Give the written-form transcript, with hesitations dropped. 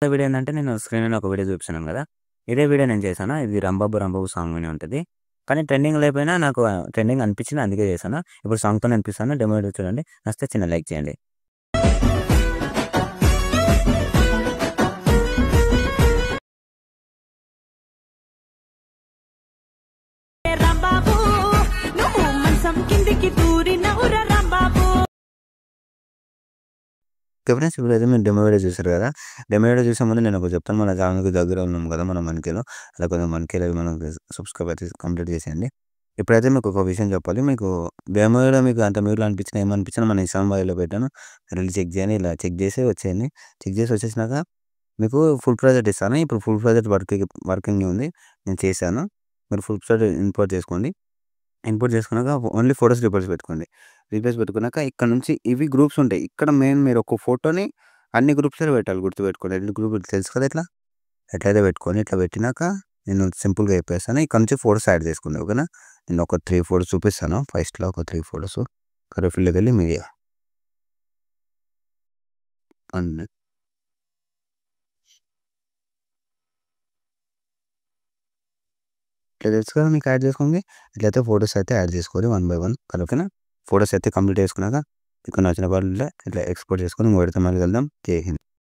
Video ఏందంటే నేను స్క్రీన్‌లో ఒక వీడియో చూపిస్తున్నాను గదా! ఇదే వీడియో నేను చేశాను. ఇది 'రంబాబు రంబాబు' సాంగ్ అని ఉంటది. కానీ ట్రెండింగ్ లేకపోయినా నాకు ట్రెండింగ్ అనిపించింది అందుకే చేశాను. ఇప్పుడు సాంగ్‌తోనే వినిపిస్తాను. డెమో వీడియో చూడండి. నచ్చితే చిన్న లైక్ చేయండి. రాంబాబు నువ్వు మంచం కిందికి దూరినవురా రాంబాబు. ఓకే ఫ్రెండ్స్, ఇప్పుడైతే మీరు డెమో వీడియో చూసారు కదా! డెమో వీడియో చూసే ముందు నేను ఒకటి చెప్తాను. మన ఛానల్‌కి దగ్గర ఉన్నాం కదా మనం మనకేలో. అలా కొంచెం మనకేలో మనం సబ్స్క్రైబ్ అయితే కంప్లీట్ చేసేయండి. ఇప్పుడైతే మీకు ఒక విషయం చెప్పాలి. మీకు డెమో వీడియో మీకు అంత మ్యూట్లో అనిపించినా ఏమనిపించినా మన ఇన్‌స్టాగ్రామ్ బయోలో పెట్టాను. వెళ్ళి చెక్ చేయండి. ఇలా చెక్ చేసి వచ్చేయండి. చెక్ చేసి వచ్చేసినాక మీకు ఫుల్ ప్రాజెక్ట్ ఇస్తాను. ఇప్పుడు ఫుల్ ప్రాజెక్ట్ వర్కింగ్ ఉంది. నేను చేశాను. మీరు ఫుల్ ప్రాజెక్ట్ ఇంపోర్ట్ చేసుకోండి. ఇంపోర్ట్ చేసుకున్నాక ఓన్లీ ఫోటోస్ రిక్వెస్ట్ పెట్టుకోండి. రిక్వెస్ట్ పెట్టుకున్నాక ఇక్కడ నుంచి ఇవి గ్రూప్స్ ఉంటాయి. ఇక్కడ మెయిన్ మీరు ఒక ఫోటోని అన్ని గ్రూప్స్‌లో పెట్టాలి. గుర్తుపెట్టుకోండి. అన్ని గ్రూప్ తెలుసు కదా ఇట్లా. ఎట్లయితే పెట్టుకొని ఇట్లా పెట్టినాక నేను సింపుల్‌గా చెప్పేస్తాను. ఇక్కడ నుంచి ఫోటోస్ యాడ్ చేసుకోండి. ఓకేనా. నేను ఒక 3 ఫోటోస్ చూపిస్తాను. ఫస్ట్‌లో ఒక 3 ఫోటోస్ ప్రొఫైల్‌లోకి వెళ్ళి మీడియా అన్ని ఇట్లా తెలుసు కదా మీకు యాడ్ చేసుకోండి. ఇట్లయితే ఫోటోస్ అయితే యాడ్ చేసుకోవాలి 1 బై 1. ఓకేనా. ఫోటోస్ అయితే కంప్లీట్ చేసుకున్నాక మీకు నచ్చిన పాటలు ఇట్లా ఎక్స్‌పోర్ట్ చేసుకొని ఇంకో మళ్ళీ వెళ్దాం. జై హింద్.